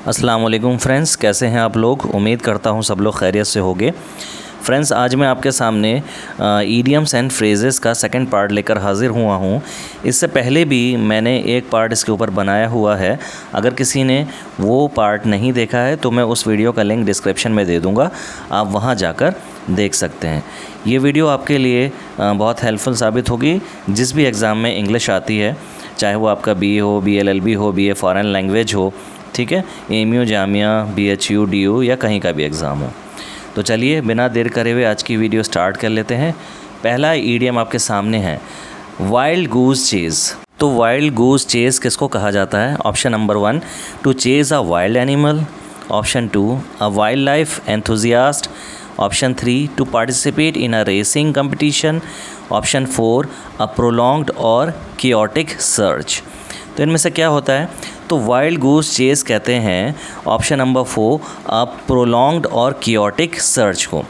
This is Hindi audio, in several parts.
अस्सलाम वालेकुम फ्रेंड्स, कैसे हैं आप लोग। उम्मीद करता हूं सब लोग खैरियत से होंगे। फ्रेंड्स, आज मैं आपके सामने ईडियम्स एंड फ्रेजेस का सेकंड पार्ट लेकर हाज़िर हुआ हूं। इससे पहले भी मैंने एक पार्ट इसके ऊपर बनाया हुआ है। अगर किसी ने वो पार्ट नहीं देखा है तो मैं उस वीडियो का लिंक डिस्क्रिप्शन में दे दूँगा, आप वहाँ जाकर देख सकते हैं। ये वीडियो आपके लिए बहुत हेल्पफुल साबित होगी। जिस भी एग्ज़ाम में इंग्लिश आती है, चाहे वो आपका BA हो, BLLB हो, BA फ़ॉरेन लैंग्वेज हो, ठीक है, AMU, जामिया, BHU, DU या कहीं का भी एग्ज़ाम हो। तो चलिए बिना देर करे हुए आज की वीडियो स्टार्ट कर लेते हैं। पहला ईडियम आपके सामने है, वाइल्ड गूस चेज़। तो वाइल्ड गूस चेज़ किसको कहा जाता है? Option number 1, to chase a wild animal. Option 2, a wildlife enthusiast. Option 3, to participate in a racing competition. Option 4, a prolonged और कियोटिक सर्च। तो इनमें से क्या होता है? तो वाइल्ड गूस चेज़ कहते हैं ऑप्शन नंबर 4, अ प्रोलॉन्ग्ड और कियोटिक सर्च को।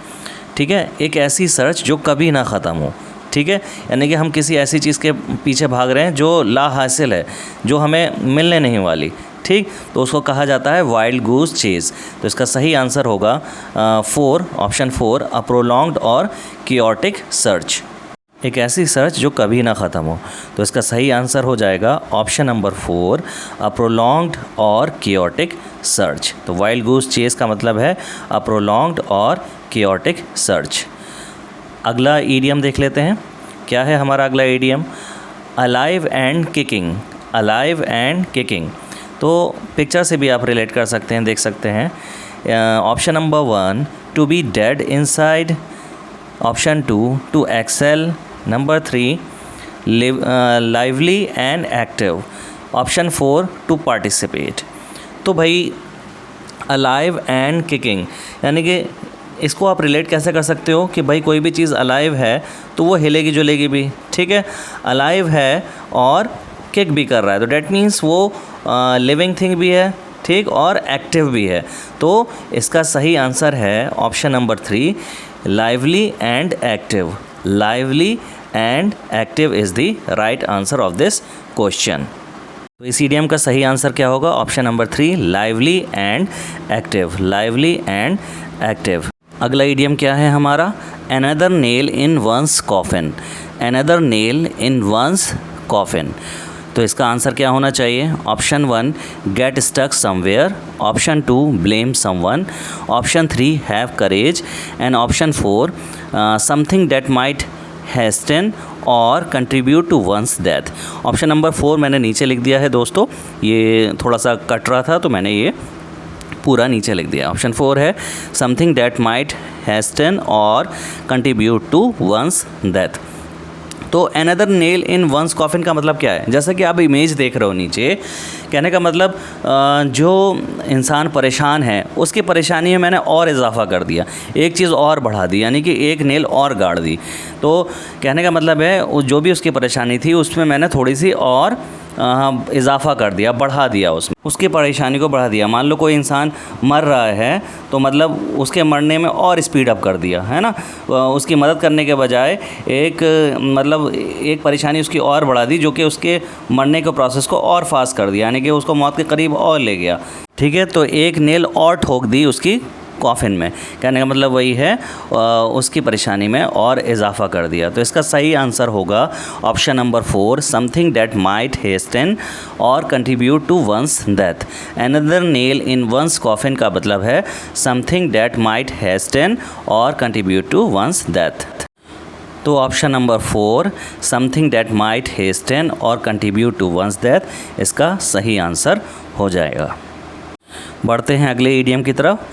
ठीक है, एक ऐसी सर्च जो कभी ना ख़त्म हो। ठीक है, यानी कि हम किसी ऐसी चीज़ के पीछे भाग रहे हैं जो ला हासिल है, जो हमें मिलने नहीं वाली। ठीक, तो उसको कहा जाता है वाइल्ड गूस चेज़। तो इसका सही आंसर होगा ऑप्शन 4, अ प्रोलॉन्ग्ड और कियोटिक सर्च, एक ऐसी सर्च जो कभी ना ख़त्म हो। तो इसका सही आंसर हो जाएगा ऑप्शन नंबर 4, अ प्रोलॉन्ग्ड और कियोटिक सर्च। तो वाइल्ड गूस चेज़ का मतलब है अ प्रोलॉन्ग्ड और कियोटिक सर्च। अगला ईडियम देख लेते हैं। क्या है हमारा अगला idiom? Alive and kicking. Alive and kicking, तो पिक्चर से भी आप रिलेट कर सकते हैं, देख सकते हैं। Option number 1, to be dead inside. Option 2, to excel. Number 3, lively and active. Option 4, to participate. तो भाई अलाइव एंड किकिंग, यानी कि इसको आप रिलेट कैसे कर सकते हो कि भाई कोई भी चीज़ अलाइव है तो वो हिलेगी जुलेगी भी। ठीक है, अलाइव है और किक भी कर रहा है, तो डैट मीन्स वो लिविंग थिंग भी है, ठीक, और एक्टिव भी है। तो इसका सही आंसर है option number 3, lively and active. Lively and active is the right answer of this question. तो इस ईडियम का सही आंसर क्या होगा? Option number 3, lively and active. Lively and active. अगला ईडियम क्या है हमारा? Another nail in one's coffin. Another nail in one's coffin. तो इसका आंसर क्या होना चाहिए? Option 1, get stuck somewhere. Option 2, blame someone. Option 3, have courage. And option 4, something that might hasten और contribute to one's death. Option number 4 मैंने नीचे लिख दिया है दोस्तों, ये थोड़ा सा कट रहा था तो मैंने ये पूरा नीचे लिख दिया। ऑप्शन 4 है समथिंग दैट माइट हेस्टन और कंट्रीब्यूट टू वंस डेथ। तो another nail in one's coffin का मतलब क्या है? जैसा कि आप इमेज देख रहे हो नीचे, कहने का मतलब जो इंसान परेशान है उसकी परेशानी में मैंने और इजाफा कर दिया, एक चीज़ और बढ़ा दी, यानी कि एक नेल और गाड़ दी। तो कहने का मतलब है जो भी उसकी परेशानी थी उसमें मैंने थोड़ी सी और इजाफा कर दिया, बढ़ा दिया, उसकी परेशानी को बढ़ा दिया। मान लो कोई इंसान मर रहा है तो मतलब उसके मरने में और स्पीड अप कर दिया, है ना। उसकी मदद करने के बजाय एक परेशानी उसकी और बढ़ा दी, जो कि उसके मरने के प्रोसेस को और फास्ट कर दिया, यानी कि उसको मौत के करीब और ले गया। ठीक है, तो एक नेल और ठोक दी उसकी कॉफिन में, कहने का मतलब वही है, उसकी परेशानी में और इजाफा कर दिया। तो इसका सही आंसर होगा option number 4, something that might hasten और contribute to one's death. Another nail in one's coffin का मतलब है समथिंग दैट माइट हेस्टन और कंट्रीब्यूट टू वंस डेथ। तो option number 4, something that might hasten और कंट्रीब्यूट टू वंस डेथ, इसका सही आंसर हो जाएगा। बढ़ते हैं अगले ईडियम की तरफ।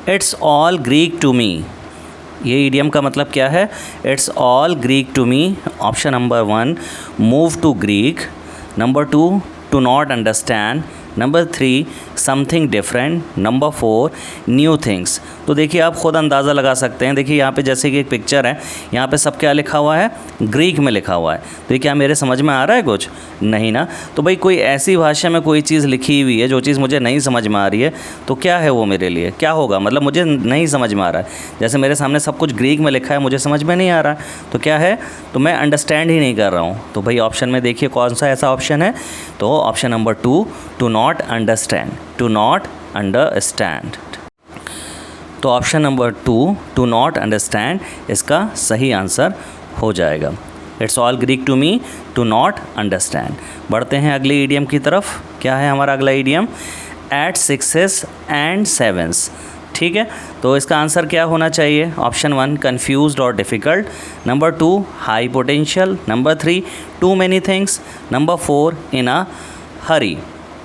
It's all Greek to me. ये ईडियम का मतलब क्या है? It's all Greek to me. Option number 1, move to Greek. Number 2, to not understand. Number 3, something different. Number 4, new things. तो देखिए आप ख़ुद अंदाज़ा लगा सकते हैं। देखिए यहाँ पे जैसे कि एक पिक्चर है, यहाँ पे सब क्या लिखा हुआ है? ग्रीक में लिखा हुआ है। तो ये क्या मेरे समझ में आ रहा है कुछ? नहीं ना। तो भाई कोई ऐसी भाषा में कोई चीज़ लिखी हुई है जो चीज़ मुझे नहीं समझ में आ रही है, तो क्या है वो मेरे लिए? क्या होगा? मतलब मुझे नहीं समझ में आ रहा है। जैसे मेरे सामने सब कुछ ग्रीक में लिखा है, मुझे समझ में नहीं आ रहा है, तो क्या है? तो मैं अंडरस्टैंड ही नहीं कर रहा हूँ। तो भाई ऑप्शन में देखिए कौन सा ऐसा ऑप्शन है? तो option number 2, to not understand. To not understand. तो option number 2 to not understand इसका सही आंसर हो जाएगा। It's all Greek to me, to not understand. बढ़ते हैं अगले ईडियम की तरफ। क्या है हमारा अगला idiom? Eight 6s and 7s। ठीक है, तो इसका आंसर क्या होना चाहिए? ऑप्शन 1 कन्फ्यूज्ड और difficult, number 2 high potential, number 3 too many things, number 4 in a hurry.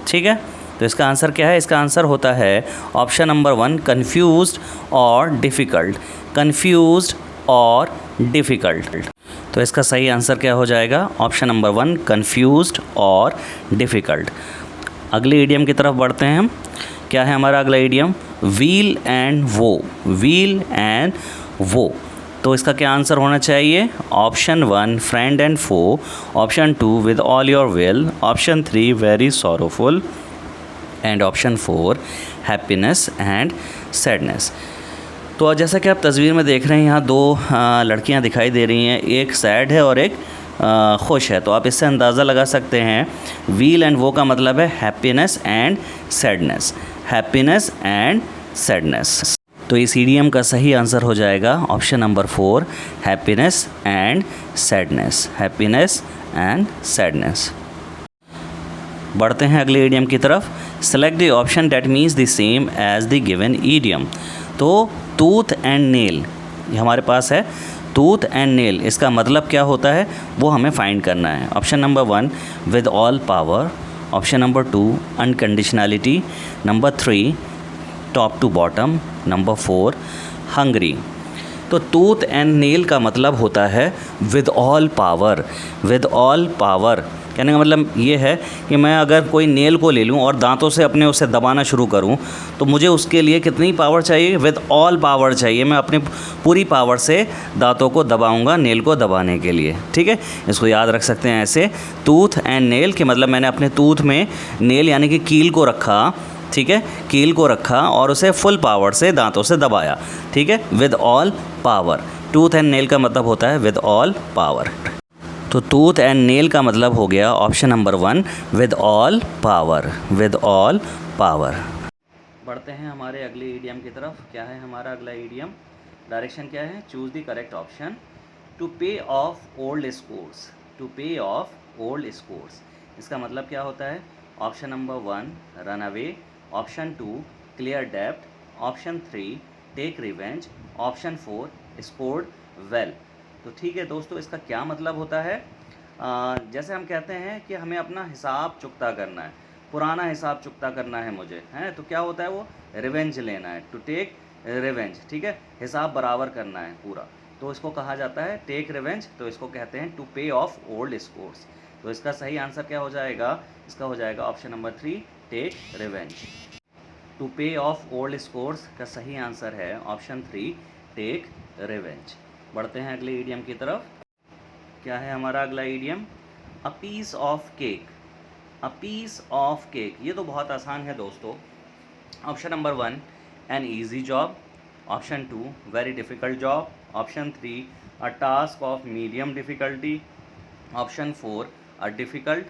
ठीक है, तो इसका आंसर क्या है? इसका आंसर होता है ऑप्शन नंबर 1 कन्फ्यूज्ड और डिफ़िकल्ट। कन्फ्यूज्ड और डिफ़िकल्ट। तो इसका सही आंसर क्या हो जाएगा? ऑप्शन नंबर 1 कन्फ्यूज्ड और डिफ़िकल्ट। अगले ईडियम की तरफ बढ़ते हैं हम। क्या है हमारा अगला idiom? Weal and woe. Weal and woe. तो इसका क्या आंसर होना चाहिए? Option 1 friend and foe, option 2 with all your will, option 3 very sorrowful and option 4 happiness and sadness. तो जैसा कि आप तस्वीर में देख रहे हैं, यहाँ दो लड़कियाँ दिखाई दे रही हैं, एक सैड है और एक खुश है। तो आप इससे अंदाज़ा लगा सकते हैं व्हील एंड वो का मतलब है happiness and sadness. Happiness and sadness. तो इस ईडियम का सही आंसर हो जाएगा option number 4 happiness and sadness. Happiness and sadness. बढ़ते हैं अगले ईडियम की तरफ। Select the option that means the same as the given idiom. तो टूथ एंड नेल ये हमारे पास है। टूथ एंड नेल इसका मतलब क्या होता है वो हमें फाइंड करना है। Option number 1 with all power, option number 2 unconditionality, number 3 top to bottom, number 4 hungry. तो टूथ एंड नेल का मतलब होता है with all power. With all power कहने का मतलब ये है कि मैं अगर कोई नेल को ले लूँ और दांतों से अपने उसे दबाना शुरू करूँ तो मुझे उसके लिए कितनी पावर चाहिए? विद ऑल पावर चाहिए। मैं अपनी पूरी पावर से दांतों को दबाऊंगा नेल को दबाने के लिए। ठीक है, इसको याद रख सकते हैं ऐसे। टूथ एंड नेल के मतलब मैंने अपने टूथ में नेल यानी कि कील को रखा। ठीक है, कील को रखा और उसे फुल पावर से दांतों से दबाया। ठीक है, with all power. Tooth and nail का मतलब होता है विद ऑल पावर। तो टूथ एंड नेल का मतलब हो गया option number 1 with all power. With all power. बढ़ते हैं हमारे अगले ईडियम की तरफ। क्या है हमारा अगला ईडियम? डायरेक्शन क्या है? Choose the correct option. To pay off old scores. To pay off old scores इसका मतलब क्या होता है? Option number 1 run away, option 2 clear depth, option 3 take revenge, option 4 scored well. तो ठीक है दोस्तों, इसका क्या मतलब होता है? जैसे हम कहते हैं कि हमें अपना हिसाब चुकता करना है, पुराना हिसाब चुकता करना है मुझे, हैं? तो क्या होता है वो? रिवेंज लेना है। To take revenge. ठीक है, हिसाब बराबर करना है पूरा, तो इसको कहा जाता है टेक रिवेंज। तो इसको कहते हैं to pay off old scores. तो इसका सही आंसर क्या हो जाएगा? इसका हो जाएगा option number 3 take revenge. To pay off old scores का सही आंसर है ऑप्शन 3 टेक रिवेंज। बढ़ते हैं अगले ईडियम की तरफ। क्या है हमारा अगला idiom? A piece of cake. A piece of cake ये तो बहुत आसान है दोस्तों। Option number 1 an easy job, option 2 very difficult job, option 3 a task of medium difficulty, option 4 a difficult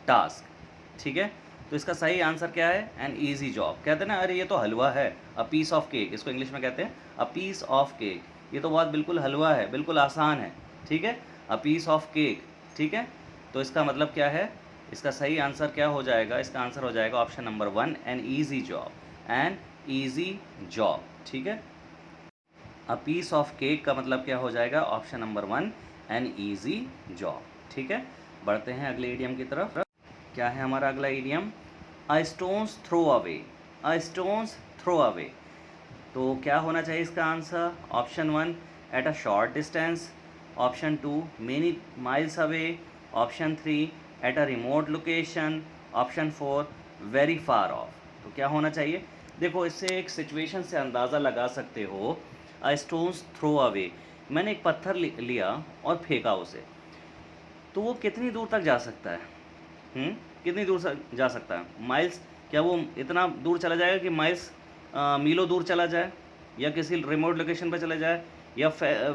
task. ठीक है, तो इसका सही आंसर क्या है? An easy job. कहते हैं ना, अरे ये तो हलवा है। अ पीस ऑफ केक इसको इंग्लिश में कहते हैं अ पीस ऑफ केक। ये तो बहुत बिल्कुल हलवा है, बिल्कुल आसान है। ठीक है, अ पीस ऑफ केक। ठीक है, तो इसका मतलब क्या है? इसका सही आंसर क्या हो जाएगा? इसका आंसर हो जाएगा option number 1 an easy job. N easy job. ठीक है, अ पीस ऑफ केक का मतलब क्या हो जाएगा? Option number 1 an easy job. ठीक है, बढ़ते हैं अगले ईडियम की तरफ। क्या है हमारा अगला ईडियम? अ स्टोन्स थ्रो अवे। अ स्टोन्स थ्रो अवे। तो क्या होना चाहिए इसका answer? Option 1 at a short distance, option 2 many miles away, option 3 at a remote location, option 4 very far of. तो क्या होना चाहिए? देखो, इससे एक सिचुएशन से अंदाज़ा लगा सकते हो। अ स्टोन्स थ्रो अवे, मैंने एक पत्थर लिया और फेंका उसे, तो वो कितनी दूर तक जा सकता है? कितनी दूर जा सकता है? माइल्स? क्या वो इतना दूर चला जाएगा कि माइल्स मीलों दूर चला जाए, या किसी रिमोट लोकेशन पर चला जाए, या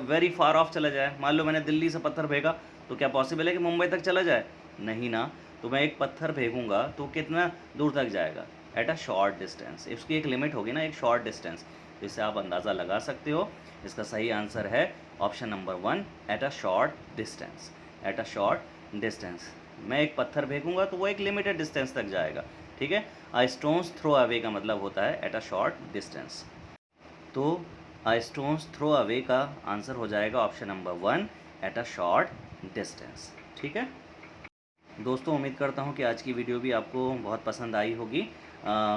वेरी फार ऑफ चला जाए? मान लो मैंने दिल्ली से पत्थर फेंका, तो क्या पॉसिबल है कि मुंबई तक चला जाए? नहीं ना। तो मैं एक पत्थर फेंकूंगा तो कितना दूर तक जाएगा? At a short distance. इसकी एक लिमिट होगी ना, एक शॉर्ट डिस्टेंस, तो इससे आप अंदाज़ा लगा सकते हो। इसका सही आंसर है option number 1, at a short distance. At a short distance, मैं एक पत्थर फेंकूंगा तो वो एक लिमिटेड डिस्टेंस तक जाएगा, ठीक है। अ स्टोन्स थ्रो अवे का मतलब होता है एट अ शॉर्ट डिस्टेंस। तो अ स्टोन्स थ्रो अवे का आंसर हो जाएगा option number 1, at a short distance, ठीक है। दोस्तों उम्मीद करता हूँ कि आज की वीडियो भी आपको बहुत पसंद आई होगी।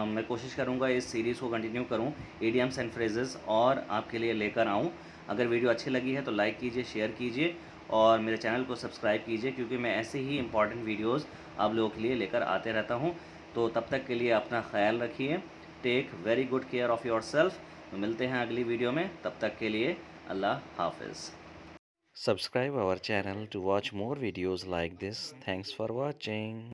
मैं कोशिश करूँगा इस सीरीज़ को कंटिन्यू करूँ, इडियम्स एंड फ्रेजेस और आपके लिए लेकर आऊँ। अगर वीडियो अच्छी लगी है तो लाइक कीजिए, शेयर कीजिए और मेरे चैनल को सब्सक्राइब कीजिए, क्योंकि मैं ऐसे ही इंपॉर्टेंट वीडियोज़ आप लोगों के लिए लेकर आते रहता हूँ। तो तब तक के लिए अपना ख्याल रखिए। Take very good care of yourself. मिलते हैं अगली वीडियो में, तब तक के लिए अल्लाह हाफिज़। Subscribe our channel to watch more videos like this. Thanks for watching.